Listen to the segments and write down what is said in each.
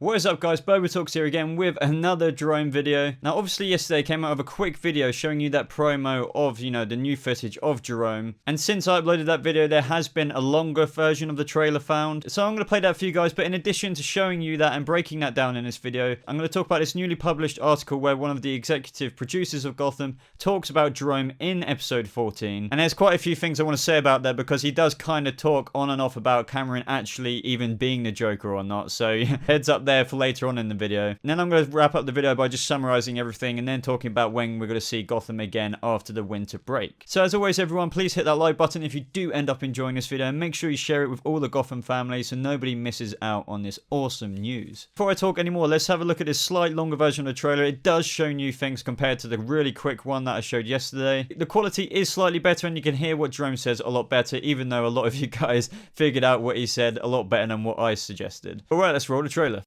What is up guys, BobaTalks here again with another Jerome video. Now obviously yesterday came out with a quick video showing you that promo of, the new footage of Jerome. And since I uploaded that video, there has been a longer version of the trailer found. So I'm going to play that for you guys, but in addition to showing you that and breaking that down in this video, I'm going to talk about this newly published article where one of the executive producers of Gotham talks about Jerome in episode 14. And there's quite a few things I want to say about that because he does kind of talk on and off about Cameron actually even being the Joker or not. So heads up there for later on in the video. And then I'm going to wrap up the video by just summarizing everything and then talking about when we're going to see Gotham again after the winter break. So as always everyone, please hit that like button if you do end up enjoying this video, and make sure you share it with all the Gotham family so nobody misses out on this awesome news. Before I talk anymore, let's have a look at this slight longer version of the trailer. It does show new things compared to the really quick one that I showed yesterday. The quality is slightly better and you can hear what Jerome says a lot better, even though a lot of you guys figured out what he said a lot better than what I suggested. Alright, let's roll the trailer.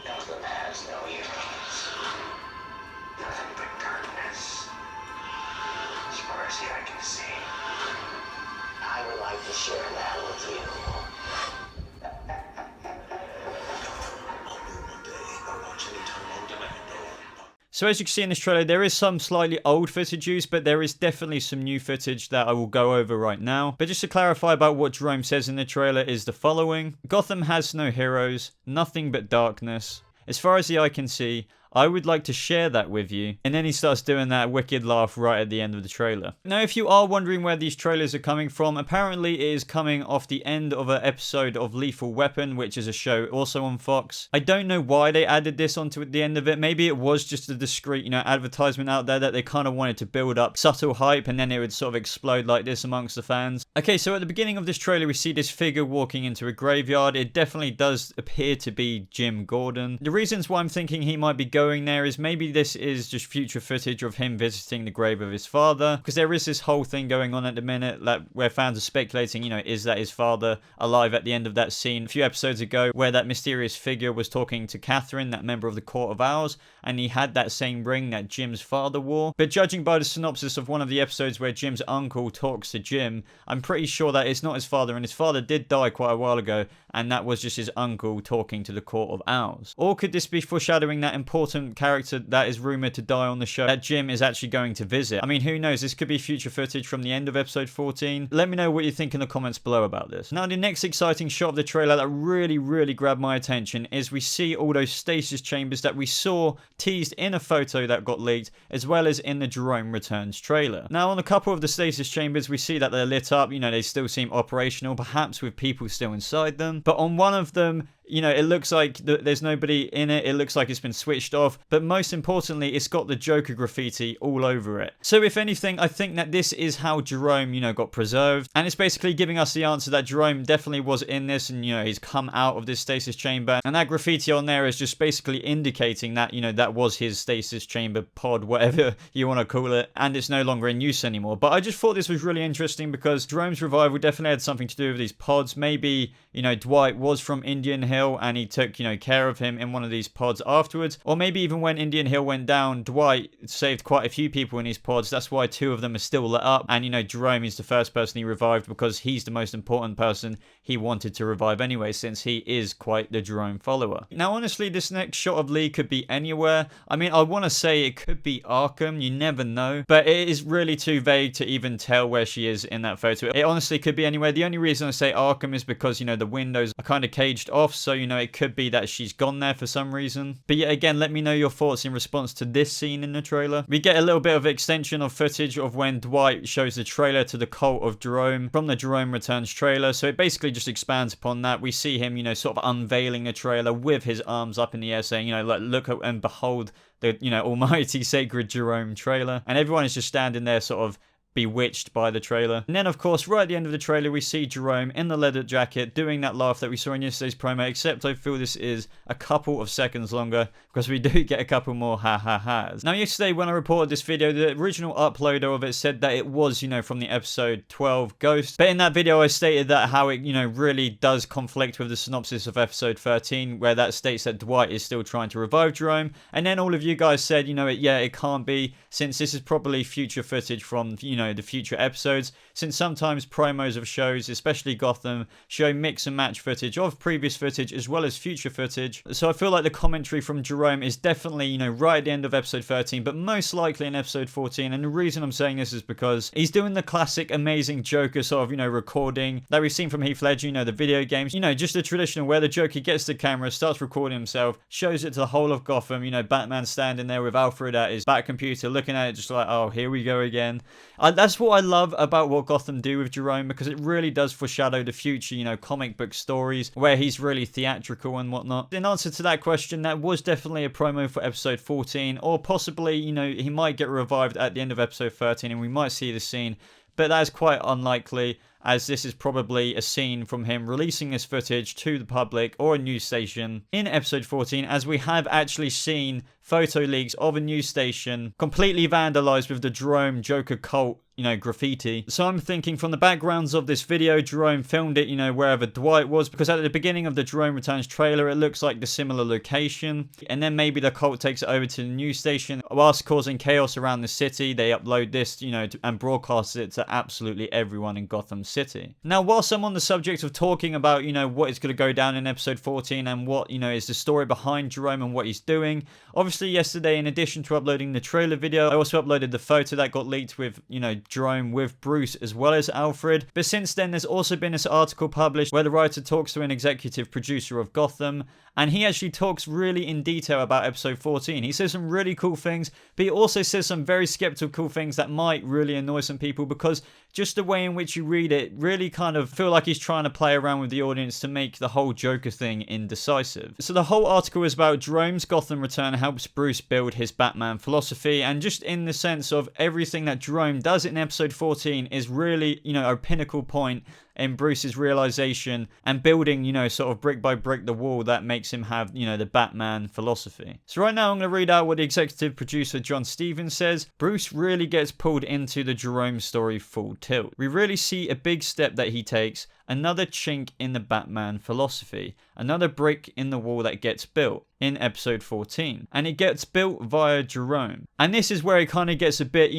Gotham has no heroes. Nothing but darkness. As far as the eye can see. I would like to share that with you. I'll do one day. I'll watch any time on demand. So as you can see in this trailer, there is some slightly old footage used, but there is definitely some new footage that I will go over right now. But just to clarify about what Jerome says in the trailer is the following. Gotham has no heroes, nothing but darkness. As far as the eye can see, I would like to share that with you. And then he starts doing that wicked laugh right at the end of the trailer. Now, if you are wondering where these trailers are coming from, apparently it is coming off the end of an episode of Lethal Weapon, which is a show also on Fox. I don't know why they added this onto the end of it. Maybe it was just a discreet, advertisement out there that they kind of wanted to build up subtle hype and then it would sort of explode like this amongst the fans. Okay, so at the beginning of this trailer, we see this figure walking into a graveyard. It definitely does appear to be Jim Gordon. The reasons why I'm thinking he might be going there is maybe this is just future footage of him visiting the grave of his father, because there is this whole thing going on at the minute where fans are speculating, is that his father alive at the end of that scene a few episodes ago where that mysterious figure was talking to Catherine, that member of the Court of Owls, and he had that same ring that Jim's father wore. But judging by the synopsis of one of the episodes where Jim's uncle talks to Jim, I'm pretty sure that it's not his father, and his father did die quite a while ago, and that was just his uncle talking to the Court of Owls. Or could this be foreshadowing that important character that is rumored to die on the show that Jim is actually going to visit? I mean, who knows? This could be future footage from the end of episode 14. Let me know what you think in the comments below about this. Now, the next exciting shot of the trailer that really grabbed my attention is we see all those stasis chambers that we saw teased in a photo that got leaked, as well as in the Jerome Returns trailer. Now, on a couple of the stasis chambers, we see that they're lit up. They still seem operational, perhaps with people still inside them. But on one of them, it looks like there's nobody in it. It looks like it's been switched off. But most importantly, it's got the Joker graffiti all over it. So if anything, I think that this is how Jerome, got preserved. And it's basically giving us the answer that Jerome definitely was in this and, he's come out of this stasis chamber. And that graffiti on there is just basically indicating that, that was his stasis chamber pod, whatever you want to call it. And it's no longer in use anymore. But I just thought this was really interesting because Jerome's revival definitely had something to do with these pods. Maybe, Dwight was from Indian Hill and he took, care of him in one of these pods afterwards. Or maybe even when Indian Hill went down, Dwight saved quite a few people in his pods. That's why 2 of them are still lit up. And, Jerome is the first person he revived because he's the most important person he wanted to revive anyway, since he is quite the Jerome follower. Now, honestly, this next shot of Lee could be anywhere. I mean, I want to say it could be Arkham. You never know. But it is really too vague to even tell where she is in that photo. It honestly could be anywhere. The only reason I say Arkham is because, the windows are kind of caged off. So, it could be that she's gone there for some reason. But yeah, again, let me know your thoughts in response to this scene in the trailer. We get a little bit of extension of footage of when Dwight shows the trailer to the cult of Jerome from the Jerome Returns trailer. So it basically just expands upon that. We see him, sort of unveiling the trailer with his arms up in the air saying, look and behold the, almighty sacred Jerome trailer. And everyone is just standing there sort of bewitched by the trailer. And then of course right at the end of the trailer we see Jerome in the leather jacket doing that laugh that we saw in yesterday's promo, except I feel this is a couple of seconds longer because we do get a couple more ha-ha-has. Now yesterday when I reported this video, the original uploader of it said that it was, from the episode 12 Ghost, but in that video I stated that how it, really does conflict with the synopsis of episode 13 where that states that Dwight is still trying to revive Jerome, and then all of you guys said, it can't be, since this is probably future footage from, the future episodes. since sometimes promos of shows, especially Gotham, show mix and match footage of previous footage as well as future footage. So I feel like the commentary from Jerome is definitely, right at the end of episode 13, but most likely in episode 14. And the reason I'm saying this is because he's doing the classic amazing Joker sort of, recording that we've seen from Heath Ledger, the video games, just the traditional where the Joker gets the camera, starts recording himself, shows it to the whole of Gotham, Batman standing there with Alfred at his back computer looking at it just like, oh, here we go again. That's what I love about what Gotham do with Jerome, because it really does foreshadow the future, comic book stories where he's really theatrical and whatnot. In answer to that question, that was definitely a promo for episode 14, or possibly, he might get revived at the end of episode 13 and we might see the scene, but that's quite unlikely, as this is probably a scene from him releasing this footage to the public or a news station in episode 14, as we have actually seen photo leaks of a news station completely vandalized with the Jerome Joker cult, graffiti. So I'm thinking from the backgrounds of this video, Jerome filmed it, wherever Dwight was, because at the beginning of the Jerome Returns trailer, it looks like the similar location. And then maybe the cult takes it over to the news station. Whilst causing chaos around the city, they upload this, and broadcast it to absolutely everyone in Gotham City. Now, whilst I'm on the subject of talking about, what is going to go down in episode 14 and what, is the story behind Jerome and what he's doing, obviously yesterday, in addition to uploading the trailer video, I also uploaded the photo that got leaked with, Jerome with Bruce as well as Alfred. But since then, there's also been this article published where the writer talks to an executive producer of Gotham, and he actually talks really in detail about episode 14. He says some really cool things, but he also says some very skeptical things that might really annoy some people, because just the way in which you read it really kind of feel like he's trying to play around with the audience to make the whole Joker thing indecisive. So the whole article is about Jerome's Gotham return helps Bruce build his Batman philosophy, and just in the sense of everything that Jerome does in episode 14 is really, a pinnacle point in Bruce's realization and building, sort of brick by brick the wall that makes him have, the Batman philosophy. So right now I'm going to read out what the executive producer John Stevens says. Bruce really gets pulled into the Jerome story full tilt. We really see a big step that he takes, another chink in the Batman philosophy, another brick in the wall that gets built in episode 14. And it gets built via Jerome. And this is where it kind of gets a bit,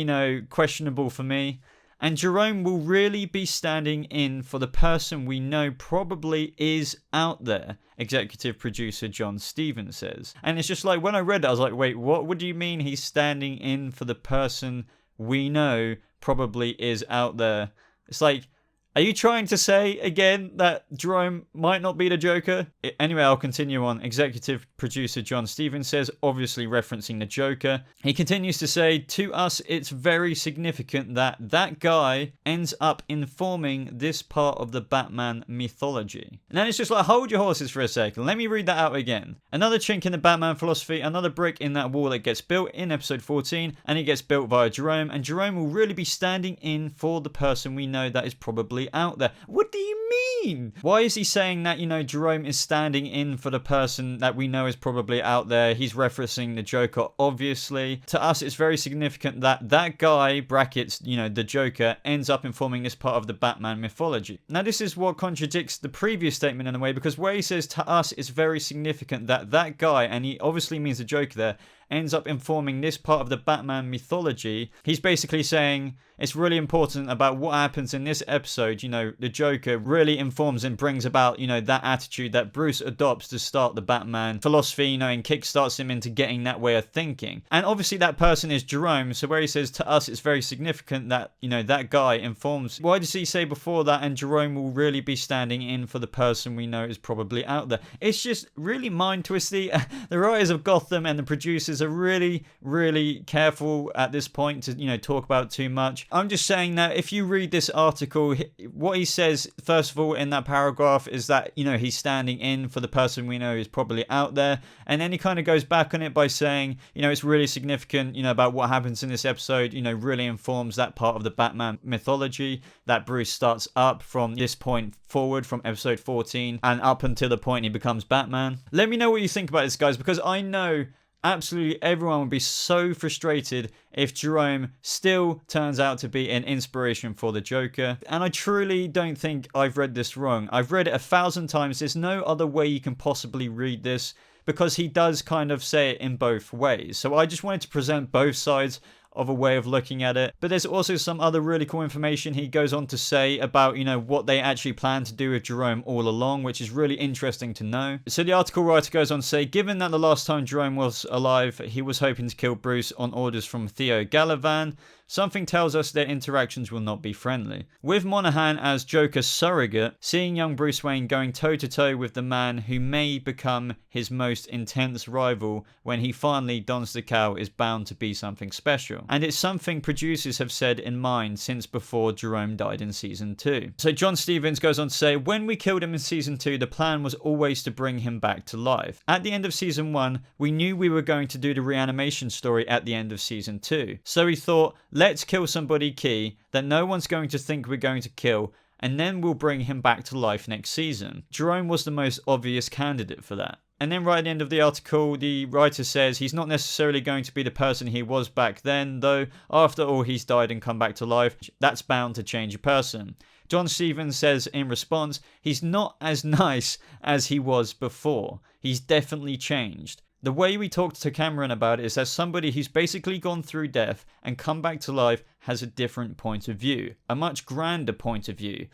questionable for me. And Jerome will really be standing in for the person we know probably is out there, executive producer John Stevens says. And it's just like, when I read that, I was like, wait, what do you mean he's standing in for the person we know probably is out there? It's like, are you trying to say, again, that Jerome might not be the Joker? Anyway, I'll continue on. Executive producer John Stevens says, obviously referencing the Joker. He continues to say, to us, it's very significant that that guy ends up informing this part of the Batman mythology. And then it's just like, hold your horses for a second. Let me read that out again. Another chink in the Batman philosophy, another brick in that wall that gets built in episode 14, and it gets built via Jerome, and Jerome will really be standing in for the person we know that is probably out there. What do you mean? Why is he saying that, Jerome is standing in for the person that we know is probably out there? He's referencing the Joker, obviously. To us, it's very significant that that guy, brackets, the Joker, ends up informing this part of the Batman mythology. Now, this is what contradicts the previous statement in a way, because where he says, to us, it's very significant that that guy, and he obviously means the Joker there, ends up informing this part of the Batman mythology. He's basically saying it's really important about what happens in this episode. The Joker really informs and brings about, that attitude that Bruce adopts to start the Batman philosophy, and kickstarts him into getting that way of thinking. And obviously that person is Jerome. So where he says, to us, it's very significant that, that guy informs. Why does he say before that, and Jerome will really be standing in for the person we know is probably out there? It's just really mind twisty. The writers of Gotham and the producers are really, really careful at this point to, talk about too much. I'm just saying that if you read this article, what he says, first of all, in that paragraph is that, he's standing in for the person we know is probably out there. And then he kind of goes back on it by saying, it's really significant, about what happens in this episode, really informs that part of the Batman mythology that Bruce starts up from this point forward, from episode 14 and up until the point he becomes Batman. Let me know what you think about this, guys, because I know absolutely everyone would be so frustrated if Jerome still turns out to be an inspiration for the Joker. And I truly don't think I've read this wrong. I've read it 1,000 times. There's no other way you can possibly read this, because he does kind of say it in both ways. So I just wanted to present both sides of a way of looking at it. But there's also some other really cool information he goes on to say about, what they actually plan to do with Jerome all along, which is really interesting to know. So the article writer goes on to say, given that the last time Jerome was alive, he was hoping to kill Bruce on orders from Theo Gallivan, something tells us their interactions will not be friendly. With Monahan as Joker's surrogate, seeing young Bruce Wayne going toe-to-toe with the man who may become his most intense rival when he finally dons the cowl is bound to be something special. And it's something producers have said in mind since before Jerome died in Season 2. So John Stevens goes on to say, when we killed him in Season 2, the plan was always to bring him back to life. At the end of Season 1, we knew we were going to do the reanimation story at the end of Season 2. So we thought, let's kill somebody key that no one's going to think we're going to kill, and then we'll bring him back to life next season. Jerome was the most obvious candidate for that. And then right at the end of the article, the writer says he's not necessarily going to be the person he was back then, though after all he's died and come back to life, that's bound to change a person. John Stevens says in response, he's not as nice as he was before. He's definitely changed. The way we talked to Cameron about it is that somebody who's basically gone through death and come back to life has a different point of view, a much grander point of view.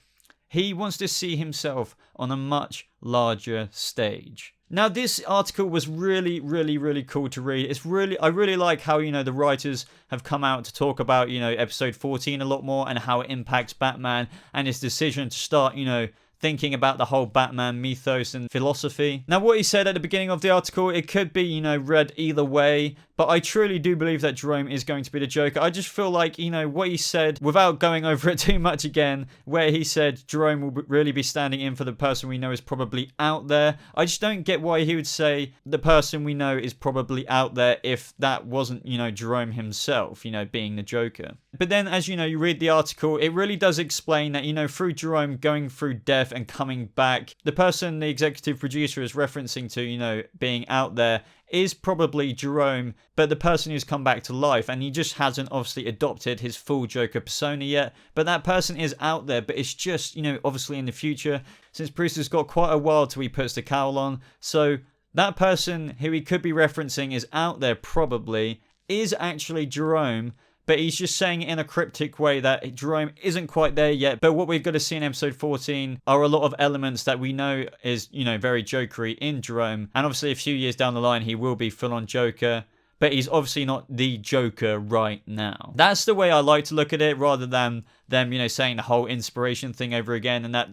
He wants to see himself on a much larger stage. Now, this article was really, really, really cool to read. I really like how, the writers have come out to talk about, episode 14 a lot more and how it impacts Batman and his decision to start, thinking about the whole Batman mythos and philosophy. Now, what he said at the beginning of the article, it could be, read either way, but I truly do believe that Jerome is going to be the Joker. I just feel like, what he said, without going over it too much again, where he said Jerome will really be standing in for the person we know is probably out there. I just don't get why he would say the person we know is probably out there if that wasn't, Jerome himself, being the Joker. But then, as you read the article, it really does explain that, through Jerome going through death and coming back, the person the executive producer is referencing to, being out there is probably Jerome, but the person who's come back to life, and he just hasn't obviously adopted his full Joker persona yet, but that person is out there, but it's just, obviously in the future, since Bruce has got quite a while till he puts the cowl on, so that person who he could be referencing is out there probably, is actually Jerome, but he's just saying it in a cryptic way that Jerome isn't quite there yet. But what we've got to see in episode 14 are a lot of elements that we know is, very Jokery in Jerome. And obviously a few years down the line, he will be full-on Joker. But he's obviously not the Joker right now. That's the way I like to look at it, rather than them, saying the whole inspiration thing over again. And that,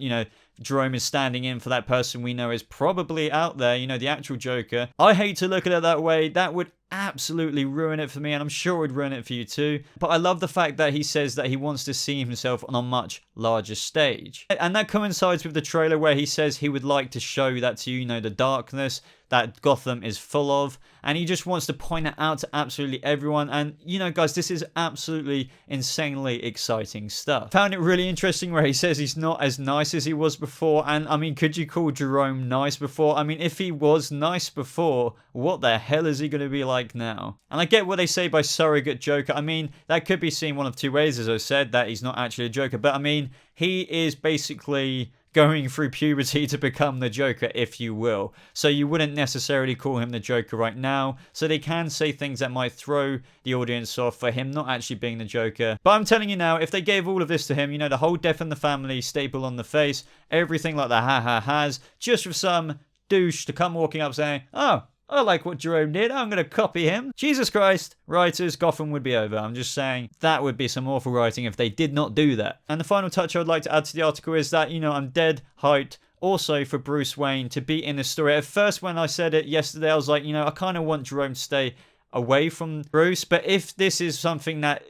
Jerome is standing in for that person we know is probably out there, the actual Joker. I hate to look at it that way. That would absolutely ruin it for me, and I'm sure it would ruin it for you too. But I love the fact that he says that he wants to see himself on a much larger stage. And that coincides with the trailer where he says he would like to show that to you, the darkness that Gotham is full of, and he just wants to point it out to absolutely everyone. And guys, this is absolutely insanely exciting stuff. Found it really interesting where he says he's not as nice as he was before. And I mean, could you call Jerome nice before? I mean, if he was nice before, what the hell is he going to be like now? And I get what they say by surrogate Joker. I mean, that could be seen one of two ways, as I said, that he's not actually a Joker, but I mean, he is basically going through puberty to become the Joker, if you will. So you wouldn't necessarily call him the Joker right now. So they can say things that might throw the audience off for him not actually being the Joker. But I'm telling you now, if they gave all of this to him, the whole Death in the Family staple on the face, everything like the ha-ha-has, just for some douche to come walking up saying, oh, I like what Jerome did, I'm going to copy him. Jesus Christ, writers, Gotham would be over. I'm just saying that would be some awful writing if they did not do that. And the final touch I would like to add to the article is that, I'm dead hyped also for Bruce Wayne to be in the story. At first, when I said it yesterday, I was like, I kind of want Jerome to stay away from Bruce, but if this is something that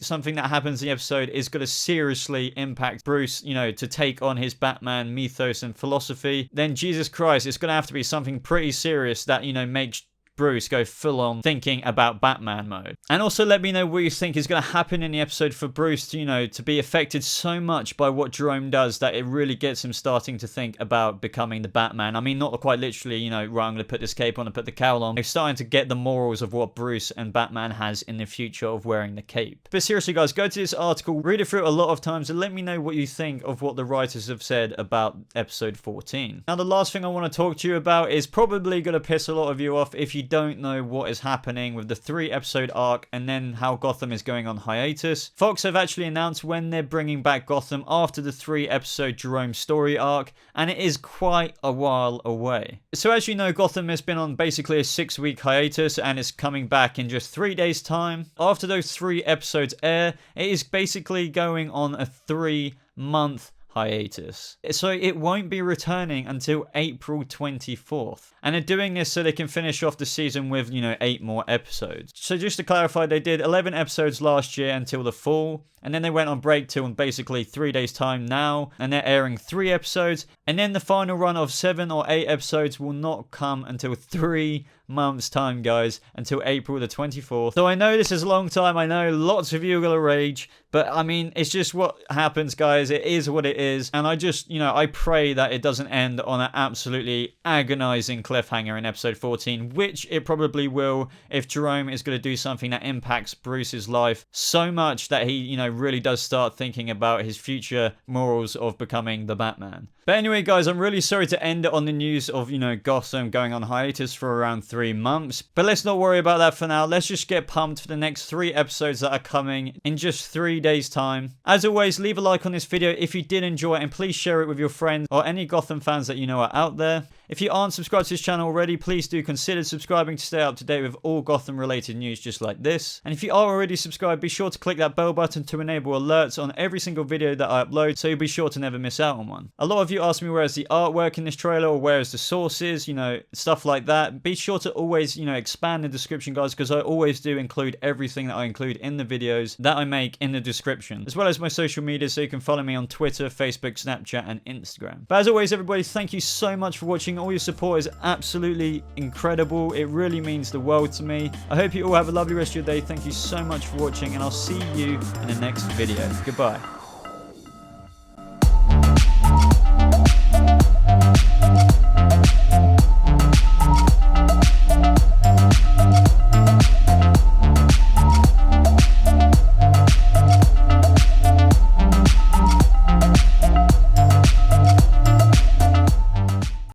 something that happens in the episode is going to seriously impact Bruce, to take on his Batman mythos and philosophy, then Jesus Christ, it's going to have to be something pretty serious that makes Bruce go full on thinking about Batman mode. And also let me know what you think is going to happen in the episode for Bruce to, to be affected so much by what Jerome does that it really gets him starting to think about becoming the Batman. I mean, not quite literally, right, I'm going to put this cape on and put the cowl on. They're starting to get the morals of what Bruce and Batman has in the future of wearing the cape. But seriously, guys, go to this article, read it through a lot of times, and let me know what you think of what the writers have said about episode 14. Now, the last thing I want to talk to you about is probably going to piss a lot of you off if you don't know what is happening with the 3-episode arc and then how Gotham is going on hiatus. Fox have actually announced when they're bringing back Gotham after the 3-episode Jerome story arc, and it is quite a while away. So as you know, Gotham has been on basically a 6-week hiatus and it's coming back in just 3 days time. After those 3 episodes air, it is basically going on a 3-month hiatus. So it won't be returning until April 24th. And they're doing this so they can finish off the season with, 8 more episodes. So just to clarify, they did 11 episodes last year until the fall. And then they went on break till basically 3 days time now. And they're airing 3 episodes. And then the final run of 7 or 8 episodes will not come until 3 months time, guys, until April the 24th. So I know this is a long time. I know lots of you are going to rage. But I mean, it's just what happens, guys. It is what it is. And I just, I pray that it doesn't end on an absolutely agonizing cliffhanger in episode 14, which it probably will if Jerome is going to do something that impacts Bruce's life so much that he, really does start thinking about his future morals of becoming the Batman. But anyway, guys, I'm really sorry to end it on the news of, Gotham going on hiatus for around 3 months. But let's not worry about that for now. Let's just get pumped for the next 3 episodes that are coming in just 3 days time. As always, leave a like on this video if you did enjoy it, and please share it with your friends or any Gotham fans that you know are out there. If you aren't subscribed to this channel already, please do consider subscribing to stay up to date with all Gotham related news just like this. And if you are already subscribed, be sure to click that bell button to enable alerts on every single video that I upload, so you'll be sure to never miss out on one. A lot of you ask me where's the artwork in this trailer, or where's the sources, stuff like that. Be sure to always, expand the description, guys, because I always do include everything that I include in the videos that I make in the description, as well as my social media, so you can follow me on Twitter, Facebook, Snapchat, and Instagram. But as always, everybody, thank you so much for watching. All your support is absolutely incredible. It really means the world to me. I hope you all have a lovely rest of your day. Thank you so much for watching, and I'll see you in the next video. Goodbye.